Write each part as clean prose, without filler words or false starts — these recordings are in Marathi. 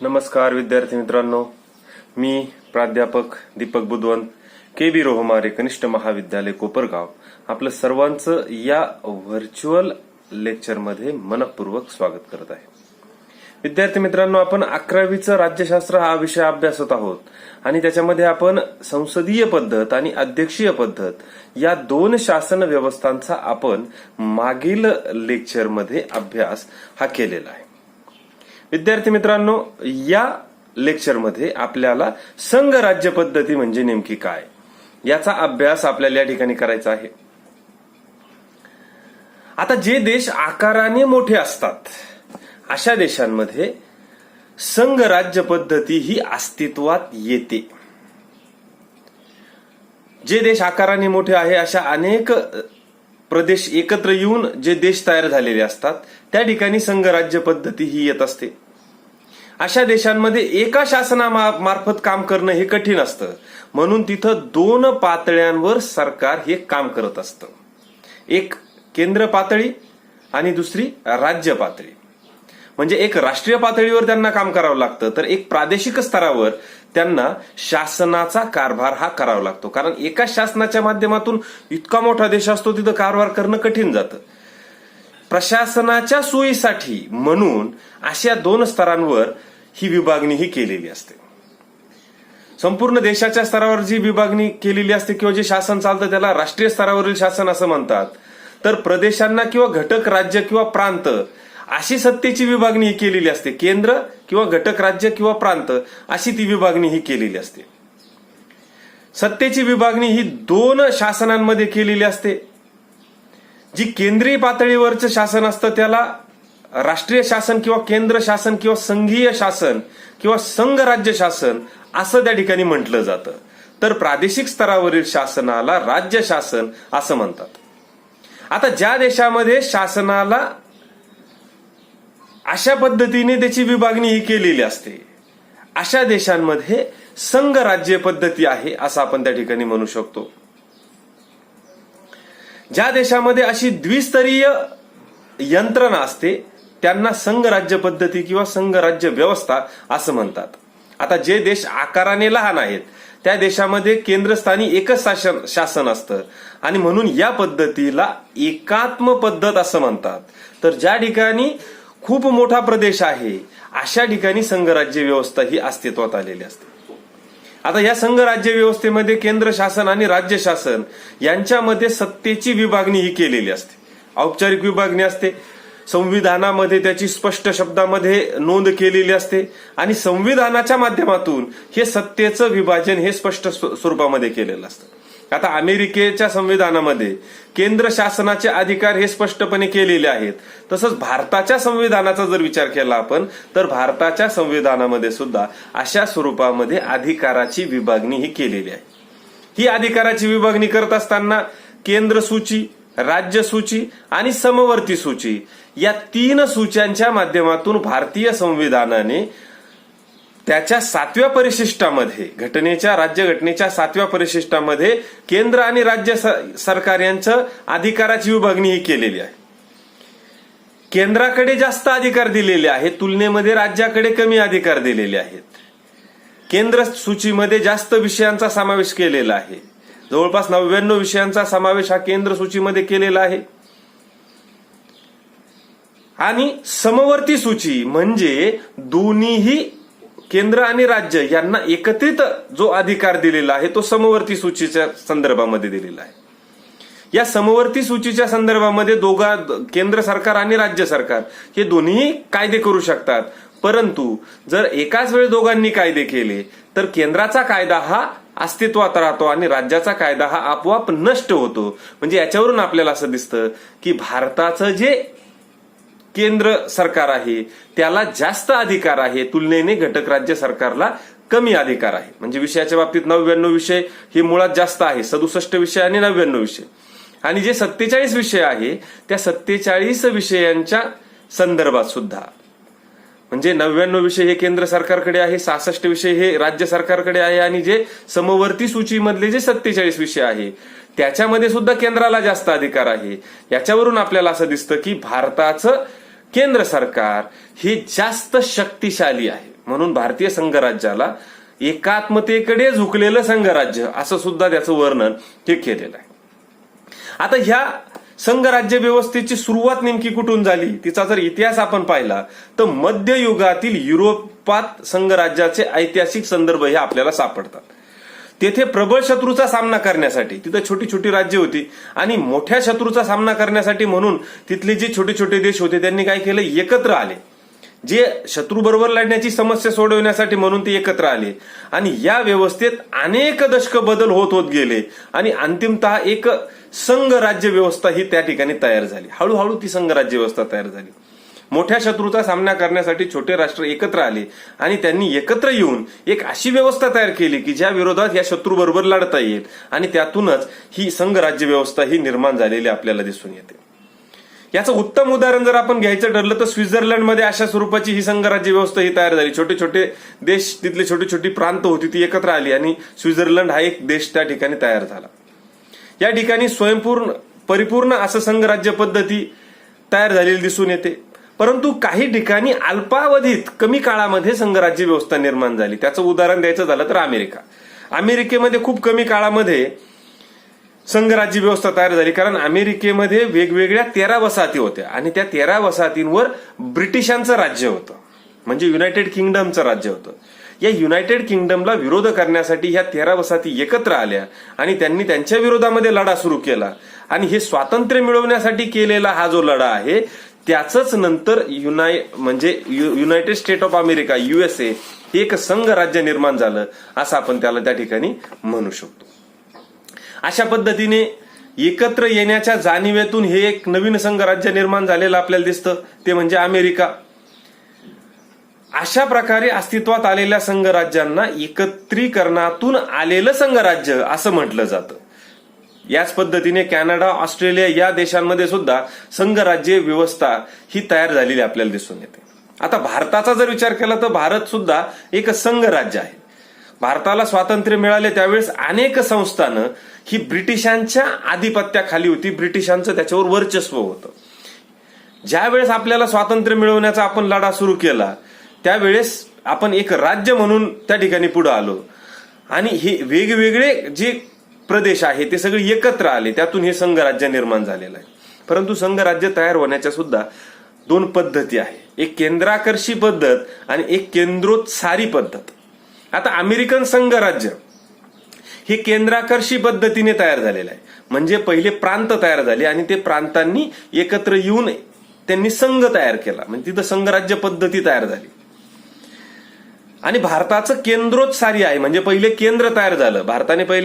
नमस्कार विद्यार्थी मित्रांनो, मी प्राध्यापक दीपक बुधवंत, के.बी. रोहमारे कनिष्ठ महाविद्यालय कोपरगाव आपलं सर्वांचं या व्हर्च्युअल लेक्चरमध्ये मनपूर्वक स्वागत करत आहे. विद्यार्थी मित्रांनो, आपण 11वीचं राज्यशास्त्र हा विषय अभ्यासत आहोत आणि त्याच्यामध्ये आपण संसदीय पद्धत आणि अध्यक्षीय पद्धत या दोन शासन व्यवस्थांचा आपण मागील लेक्चरमध्ये अभ्यास हा केलेला आहे. विद्यार्थी मित्रांनो, या लेक्चरमध्ये आपल्याला संघ राज्य पद्धती म्हणजे नेमकी काय याचा अभ्यास आपल्याला या ठिकाणी करायचा आहे. आता जे देश आकाराने मोठे असतात अशा देशांमध्ये संघ राज्य पद्धती ही अस्तित्वात येते. जे देश आकाराने मोठे आहे अशा अनेक प्रदेश एकत्र येऊन जे देश तयार झालेले असतात त्या ठिकाणी संघ राज्य पद्धती ही येत असते. अशा देशांमध्ये एका शासनामार्फत काम करणं हे कठीण असतं, म्हणून तिथं दोन पातळ्यांवर सरकार हे काम करत असतं. एक केंद्र पातळी आणि दुसरी राज्य पातळी. म्हणजे एक राष्ट्रीय पातळीवर त्यांना काम करावं लागतं, तर एक प्रादेशिक स्तरावर त्यांना शासनाचा कारभार हा करावा लागतो. कारण एका शासनाच्या माध्यमातून इतका मोठा देश असतो, तिथं कारभार करणं कठीण जातं. प्रशासनाच्या सोयीसाठी म्हणून अशा दोन स्तरांवर ही विभागणी ही केलेली असते. संपूर्ण देशाच्या स्तरावर जी विभागणी केलेली असते किंवा जे शासन चालतं त्याला राष्ट्रीय स्तरावरील शासन असं म्हणतात. तर प्रदेशांना किंवा घटक राज्य किंवा प्रांत अशी सत्तेची विभागणी ही केलेली असते. केंद्र किंवा घटक राज्य किंवा प्रांत अशी ती विभागणी ही केलेली असते. सत्तेची विभागणी ही दोन शासनांमध्ये केलेली असते. जी केंद्रीय पातळीवरचं शासन असतं त्याला राष्ट्रीय शासन किंवा केंद्र शासन किंवा संघीय शासन किंवा संघ राज्य शासन असं त्या ठिकाणी म्हटलं जातं. तर प्रादेशिक स्तरावरील शासनाला राज्य शासन असं म्हणतात. आता ज्या देशामध्ये शासनाला अशा पद्धतीने त्याची विभागणी ही केलेली असते अशा देशांमध्ये संघ राज्य पद्धती आहे असं आपण त्या ठिकाणी म्हणू शकतो. ज्या देशामध्ये अशी द्विस्तरीय यंत्रणा असते त्यांना संघ राज्य पद्धती किंवा संघ राज्य व्यवस्था असं म्हणतात. आता जे देश आकाराने लहान आहेत त्या देशामध्ये केंद्रस्थानी एकच शासन असतं आणि म्हणून या पद्धतीला एकात्म पद्धत असं म्हणतात. तर ज्या ठिकाणी खूप मोठा प्रदेश आहे अशा ठिकाणी संघ राज्य व्यवस्था ही अस्तित्वात आलेली असते. आता या संघ राज्य व्यवस्थेमध्ये केंद्र शासन आणि राज्य शासन यांच्यामध्ये सत्तेची विभागणी ही केलेली असते. औपचारिक विभागणी असते. संविधानामध्ये त्याची स्पष्ट शब्दामध्ये नोंद केलेली असते आणि संविधानाच्या माध्यमातून हे सत्तेचं विभाजन हे स्पष्ट स्वरूपामध्ये केलेलं असतं. आता अमेरिकेच्या संविधानामध्ये केंद्र शासनाचे अधिकार हे स्पष्टपणे केलेले आहेत. तसंच भारताच्या संविधानाचा जर विचार केला आपण तर भारताच्या संविधानामध्ये सुद्धा अशा स्वरूपामध्ये अधिकाराची विभागणी ही केलेली आहे. ही अधिकाराची विभागणी करत असताना केंद्र सूची, राज्य सूची आणि समवर्ती सूची या तीन सूच्यांच्या माध्यमातून भारतीय संविधानाने त्याच्या 7व्या परिशिष्टामध्ये राज्यघटनेच्या 7व्या परिशिष्टामध्ये केंद्र आणि राज्य सरकार यांचं अधिकाराची विभागणी ही केलेली आहे. केंद्राकडे जास्त अधिकार दिलेले आहेत, तुलनेमध्ये राज्याकडे कमी अधिकार दिलेले आहेत. केंद्र सूचीमध्ये जास्त विषयांचा समावेश केलेला आहे. जवळपास 99 विषयांचा समावेश हा केंद्र सूचीमध्ये केलेला आहे. आणि समवर्ती सूची म्हणजे दोन्हीही केंद्र आणि राज्य यांना एकत्रित जो अधिकार दिलेला आहे तो समवर्ती सूचीच्या संदर्भामध्ये दिलेला आहे. या समवर्ती सूचीच्या संदर्भामध्ये केंद्र सरकार आणि राज्य सरकार हे दोन्ही कायदे करू शकतात. परंतु जर एकाच वेळी दोघांनी कायदे केले तर केंद्राचा कायदा हा अस्तित्वात राहतो आणि राज्याचा कायदा हा आपोआप नष्ट होतो. म्हणजे याच्यावरून आपल्याला असं दिसतं की भारताचं जे केंद्र सरकार आहे त्याला जास्त अधिकार आहे, तुलनेने घटक राज्य सरकारला कमी अधिकार आहे. म्हणजे विषयाच्या बाबतीत 99 विषय हे मुळात जास्त आहे, 67 विषय आणि 99 विषय. आणि जे 47 विषय आहे त्या 47 विषयांच्या संदर्भात सुद्धा म्हणजे 99 विषय हे केंद्र सरकारकडे आहे, 66 विषय हे राज्य सरकारकडे आहे आणि जे समवर्ती सूचीमधले जे 47 विषय आहे त्याच्यामध्ये सुद्धा केंद्राला जास्त अधिकार आहे. याच्यावरून आपल्याला असं दिसतं की भारताचं केंद्र सरकार हे जास्त शक्तिशाली आहे. म्हणून भारतीय संघराज्याला एकात्मतेकडे झुकलेलं संघराज्य असं सुद्धा त्याचं वर्णन हे केलेलं आहे. आता ह्या संघराज्य व्यवस्थेची सुरुवात नेमकी कुठून झाली, तिचा जर इतिहास आपण पाहिला तर मध्ययुगातील युरोपात संघराज्याचे ऐतिहासिक संदर्भ हे आपल्याला सापडतात. तेथे प्रबळ शत्रूचा सामना करण्यासाठी, तिथे छोटी छोटी राज्य होती आणि मोठ्या शत्रूचा सामना करण्यासाठी म्हणून तिथले जे छोटे छोटे देश होते त्यांनी काय केलं, एकत्र आले. जे शत्रू बरोबर लढण्याची समस्या सोडवण्यासाठी म्हणून ते एकत्र आले आणि या व्यवस्थेत अनेक दशक बदल होत होत गेले आणि अंतिमतः एक संघ राज्य व्यवस्था ही त्या ठिकाणी तयार झाली. हळूहळू ती संघ राज्य व्यवस्था तयार झाली. मोठ्या शत्रूचा सामना करण्यासाठी छोटे राष्ट्र एकत्र आले आणि त्यांनी एकत्र येऊन एक अशी व्यवस्था तयार केली की ज्या विरोधात या शत्रू बरोबर लढता येईल आणि त्यातूनच ही संघ राज्य व्यवस्था ही निर्माण झालेली आपल्याला दिसून येते. याचं उत्तम उदाहरण जर आपण घ्यायचं ठरलं तर स्वित्झर्लंडमध्ये अशा स्वरूपाची ही संघराज्य व्यवस्था ही तयार झाली. छोटे छोटे देश, तिथले छोटी छोटी प्रांत होती ती एकत्र आली आणि स्वित्झर्लंड हा एक देश त्या ठिकाणी तयार झाला. या ठिकाणी स्वयंपूर्ण परिपूर्ण असं संघराज्य पद्धती तयार झालेली दिसून येते. परंतु काही ठिकाणी अल्पावधीत कमी काळामध्ये संघराज्य व्यवस्था निर्माण झाली. त्याचं उदाहरण द्यायचं झालं तर अमेरिकेमध्ये खूप कमी काळामध्ये संघराज्य व्यवस्था तयार झाली. कारण अमेरिकेमध्ये वेगवेगळ्या 13 वसाहती होत्या आणि त्या 13 वसाहतींवर ब्रिटिशांचं राज्य होतं, म्हणजे युनायटेड किंगडमचं राज्य होतं. या युनायटेड किंगडमला विरोध करण्यासाठी ह्या 13 वसाहती एकत्र आल्या आणि त्यांनी त्यांच्या विरोधामध्ये लढा सुरू केला आणि हे स्वातंत्र्य मिळवण्यासाठी केलेला हा जो लढा आहे त्याच नंतर United state of America USA हे एक संघ राज्य निर्माण झालं असं आपण त्याला त्या ठिकाणी म्हणू शकतो. अशा पद्धतीने एकत्र येण्याच्या जाणीवेतून हे एक नवीन संघराज्य निर्माण झालेलं आपल्याला दिसतं, ते म्हणजे अमेरिका. अशा प्रकारे अस्तित्वात आलेल्या संघराज्यांना एकत्रीकरणातून आलेलं संघराज्य असं म्हटलं जातं. याच पद्धतीने कॅनडा, ऑस्ट्रेलिया या देशांमध्ये सुद्धा संघराज्य व्यवस्था ही तयार झालेली आपल्याला दिसून येते. आता भारताचा जर विचार केला तर भारत सुद्धा एक संघराज्य आहे. भारताला स्वातंत्र्य मिळाले त्यावेळेस अनेक संस्थानं ही ब्रिटिशांच्या आधिपत्याखाली होती, ब्रिटिशांचं त्याच्यावर वर्चस्व होतं. ज्यावेळेस आपल्याला स्वातंत्र्य मिळवण्याचा आपण लढा सुरू केला त्यावेळेस आपण एक राज्य म्हणून त्या ठिकाणी पुढे आलो आणि हे वेगवेगळे जे प्रदेश आहे ते सगळे एकत्र आले, त्यातून हे संघराज्य निर्माण झालेलं आहे. परंतु संघराज्य तयार होण्याच्या सुद्धा 2 पद्धती आहे, एक केंद्राकर्षी पद्धत आणि एक केंद्रोत्सारी पद्धत. आता अमेरिकन संघराज्य हे केंद्राकर्षी पद्धतीने तयार झालेलं आहे, म्हणजे पहिले प्रांत तयार झाले आणि ते प्रांतांनी एकत्र येऊन त्यांनी संघ तयार केला, म्हणजे तिथं संघराज्य पद्धती तयार झाली. आणि भारताचं केंद्रोत्सारी आहे, म्हणजे पहिले केंद्र तयार झालं.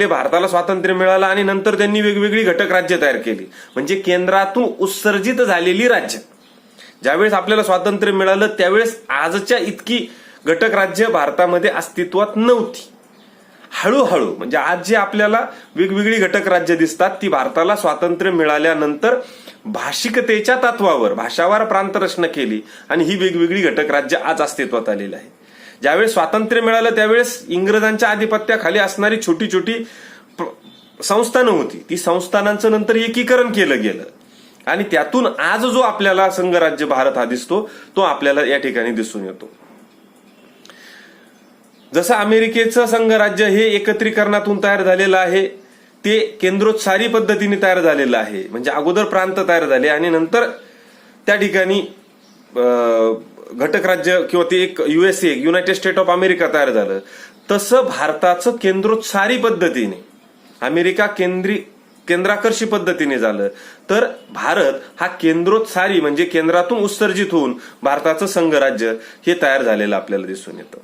भारताला स्वातंत्र्य मिळालं आणि नंतर त्यांनी वेगवेगळी घटक राज्य तयार केली, म्हणजे केंद्रातून उत्सर्जित झालेली राज्य. ज्यावेळेस आपल्याला स्वातंत्र्य मिळालं त्यावेळेस आजच्या इतकी घटक राज्य भारतामध्ये अस्तित्वात नव्हती. हळूहळू म्हणजे आज जे आपल्याला वेगवेगळी घटक राज्य दिसतात ती भारताला स्वातंत्र्य मिळाल्यानंतर भाषिकतेच्या तत्वावर भाषावार प्रांतरचना केली आणि ही वेगवेगळी घटक राज्य आज अस्तित्वात आलेली आहे. ज्यावेळेस स्वातंत्र्य मिळालं त्यावेळेस इंग्रजांच्या आधिपत्याखाली असणारी छोटी छोटी संस्थानं होती, ती संस्थानांचं नंतर एकीकरण केलं गेलं आणि त्यातून आज जो आपल्याला संघराज्य भारत हा दिसतो तो आपल्याला या ठिकाणी दिसून येतो. जसं अमेरिकेचं संघराज्य हे एकत्रीकरणातून तयार झालेलं आहे, ते केंद्रोत्सारी पद्धतीने तयार झालेलं आहे, म्हणजे अगोदर प्रांत तयार झाले आणि नंतर त्या ठिकाणी घटक राज्य किंवा ते एक USA United state of America तयार झालं. तसं भारताचं केंद्रोत्सारी पद्धतीने, अमेरिका केंद्राकर्षी पद्धतीने झालं, तर भारत हा केंद्रोत्सारी म्हणजे केंद्रातून उत्सर्जित होऊन भारताचं संघराज्य हे तयार झालेलं आपल्याला दिसून येतं.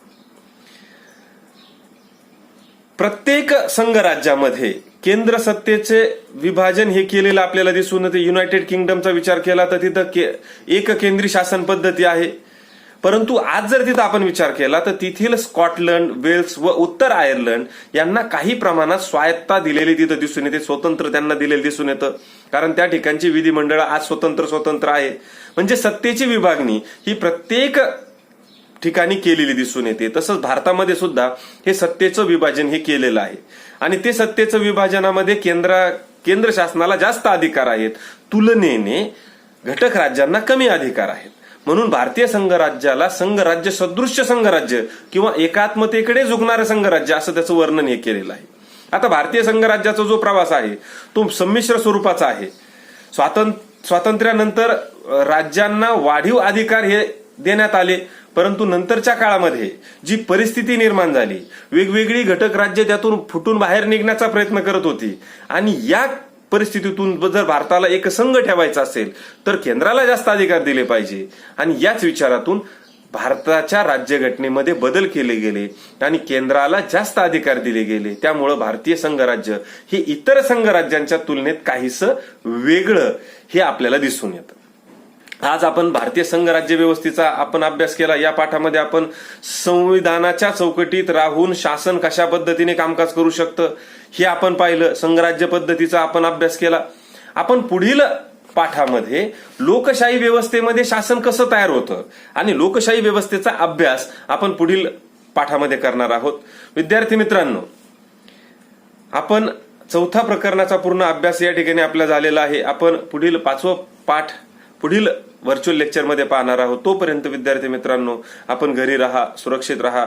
प्रत्येक संघराज्यामध्ये केंद्र सत्तेचे विभाजन हे केलेलं आपल्याला दिसून येते. युनायटेड किंगडमचा विचार केला तर तिथं एक केंद्रीय शासन पद्धती आहे, परंतु आज जर तिथं आपण विचार केला तर तिथील स्कॉटलंड, वेल्स व उत्तर आयर्लंड यांना काही प्रमाणात स्वायत्ता दिलेली तिथं दिसून येते, स्वतंत्र त्यांना दिलेलं दिसून येतं, कारण त्या ठिकाणची विधिमंडळ आज स्वतंत्र आहे. म्हणजे सत्तेची विभागणी ही प्रत्येक ठिकाणी केलेली दिसून येते. तसंच भारतामध्ये सुद्धा हे सत्तेचं विभाजन हे केलेलं आहे आणि ते सत्तेचं विभाजनामध्ये केंद्र शासनाला जास्त अधिकार आहेत, तुलनेने घटक राज्यांना कमी अधिकार आहेत. म्हणून भारतीय संघराज्याला संघराज्य सदृश्य संघराज्य किंवा एकात्मतेकडे झुकणारं संघराज्य असं त्याचं वर्णन हे केलेलं आहे. आता भारतीय संघराज्याचा जो प्रवास आहे तो संमिश्र स्वरूपाचा आहे. स्वातंत्र्यानंतर राज्यांना वाढीव अधिकार हे देण्यात आले, परंतु नंतरच्या काळामध्ये जी परिस्थिती निर्माण झाली, वेगवेगळी घटक राज्य त्यातून फुटून बाहेर निघण्याचा प्रयत्न करत होती आणि या परिस्थितीतून जर भारताला एक संघ ठेवायचा असेल तर केंद्राला जास्त अधिकार दिले पाहिजे आणि याच विचारातून भारताच्या राज्यघटनेमध्ये बदल केले गेले आणि केंद्राला जास्त अधिकार दिले गेले. त्यामुळं भारतीय संघराज्य हे इतर संघराज्यांच्या तुलनेत काहीसं वेगळं हे आपल्याला दिसून येतं. आज आपण भारतीय संघराज्य व्यवस्थेचा आपण अभ्यास केला. या पाठामध्ये आपण संविधानाच्या चौकटीत राहून शासन कशा पद्धतीने कामकाज करू शकतं हे आपण पाहिलं. संघराज्य पद्धतीचा आपण अभ्यास केला. आपण पुढील पाठामध्ये लोकशाही व्यवस्थेमध्ये शासन कसं तयार होतं आणि लोकशाही व्यवस्थेचा अभ्यास आपण पुढील पाठामध्ये करणार आहोत. विद्यार्थी मित्रांनो, आपण चौथा प्रकरणाचा पूर्ण अभ्यास या ठिकाणी आपला झालेला आहे. आपण पुढील 5वं पाठ पुढील व्हर्च्युअल लेक्चरमध्ये पाहणार आहोत. तोपर्यंत विद्यार्थी मित्रांनो, आपण घरी राहा, सुरक्षित राहा,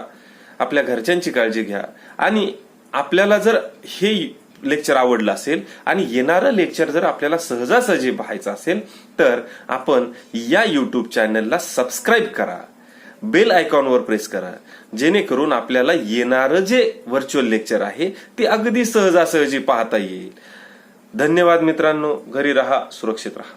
आपल्या घरच्यांची काळजी घ्या आणि आपल्याला जर हे लेक्चर आवडलं असेल आणि येणारं लेक्चर जर आपल्याला सहजासहजी पाहायचं असेल तर आपण या युट्यूब चॅनलला सबस्क्राईब करा, बेल आयकॉनवर प्रेस करा, जेणेकरून आपल्याला येणारं जे व्हर्च्युअल लेक्चर आहे ते अगदी सहजासहजी पाहता येईल. धन्यवाद मित्रांनो. घरी राहा, सुरक्षित राहा.